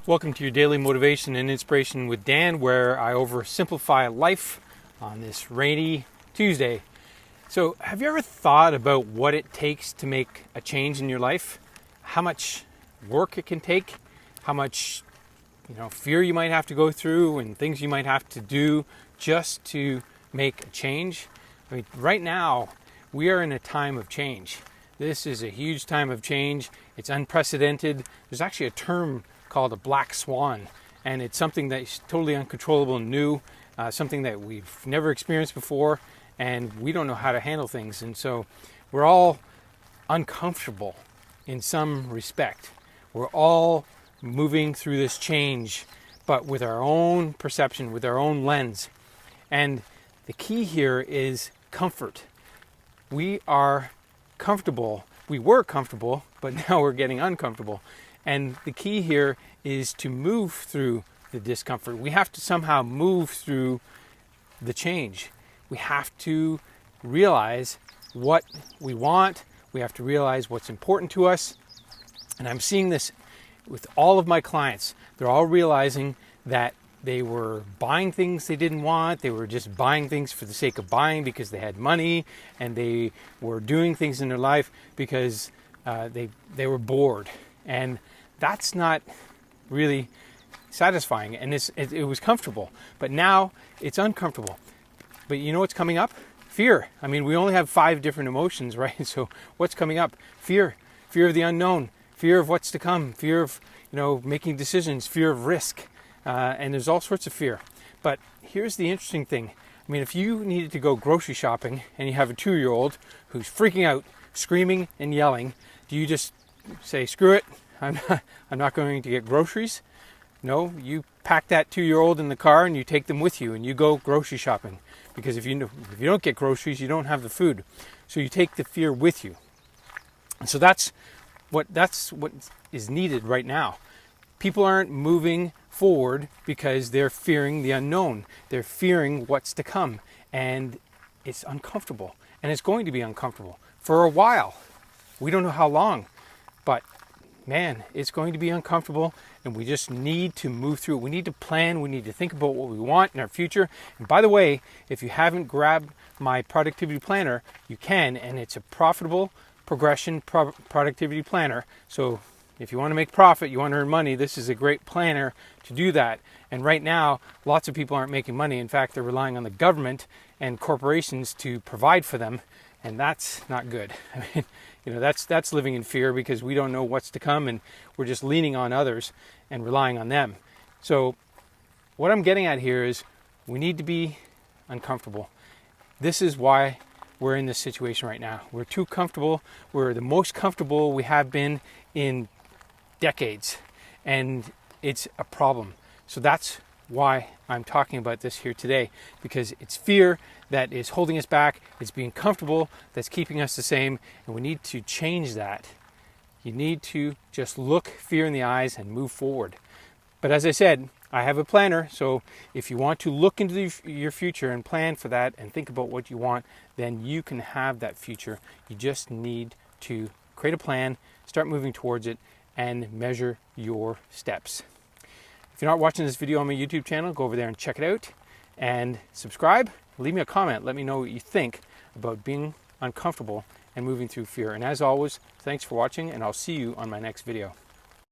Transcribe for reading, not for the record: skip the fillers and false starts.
Welcome to your daily motivation and inspiration with Dan, where I oversimplify life on this rainy Tuesday. So, have you ever thought about what it takes to make a change in your life? How much work it can take? How much, fear you might have to go through and things you might have to do just to make a change? I mean, right now, we are in a time of change. This is a huge time of change. It's unprecedented. There's actually a term called a black swan, and it's something that's totally uncontrollable and new, something that we've never experienced before, and we don't know how to handle things. And so we're all uncomfortable in some respect. We're all moving through this change, but with our own perception, with our own lens. And the key here is comfort. We are comfortable. We were comfortable, but now we're getting uncomfortable. And the key here is to move through the discomfort. We have to somehow move through the change. We have to realize what we want. We have to realize what's important to us. And I'm seeing this with all of my clients. They're all realizing that they were buying things they didn't want. They were just buying things for the sake of buying because they had money, and they were doing things in their life because they were bored. And that's not really satisfying, and it was comfortable, but now it's uncomfortable. But you know what's coming up? Fear. I mean, we only have 5 different emotions, right? So what's coming up? Fear of the unknown, fear of what's to come, fear of making decisions, fear of risk, and there's all sorts of fear. But here's the interesting thing. I mean, if you needed to go grocery shopping and you have a 2-year-old who's freaking out, screaming and yelling, do you just say, screw it, I'm not going to get groceries? No, you pack that 2-year-old in the car and you take them with you and you go grocery shopping. Because if you don't get groceries, you don't have the food. So you take the fear with you. And so that's what is needed right now. People aren't moving forward because they're fearing the unknown. They're fearing what's to come. And it's uncomfortable. And it's going to be uncomfortable for a while. We don't know how long. But man, it's going to be uncomfortable, and we just need to move through it. We need to plan. We need to think about what we want in our future. And by the way, if you haven't grabbed my productivity planner, you can, and it's a profitable progression productivity planner. So if you want to make profit, you want to earn money, this is a great planner to do that. And right now, lots of people aren't making money. In fact, they're relying on the government and corporations to provide for them, and that's not good. I mean, that's living in fear because we don't know what's to come, and we're just leaning on others and relying on them. So what I'm getting at here is we need to be uncomfortable. This is why we're in this situation right now. We're too comfortable. We're the most comfortable we have been in decades, and it's a problem. So that's why I'm talking about this here today, because it's fear that is holding us back. It's being comfortable that's keeping us the same, and we need to change that. You need to just look fear in the eyes and move forward. But as I said, I have a planner, so if you want to look into your future and plan for that and think about what you want, then you can have that future. You just need to create a plan, start moving towards it, and measure your steps. If you're not watching this video on my YouTube channel, go over there and check it out and subscribe. Leave me a comment. Let me know what you think about being uncomfortable and moving through fear. And as always, thanks for watching, and I'll see you on my next video.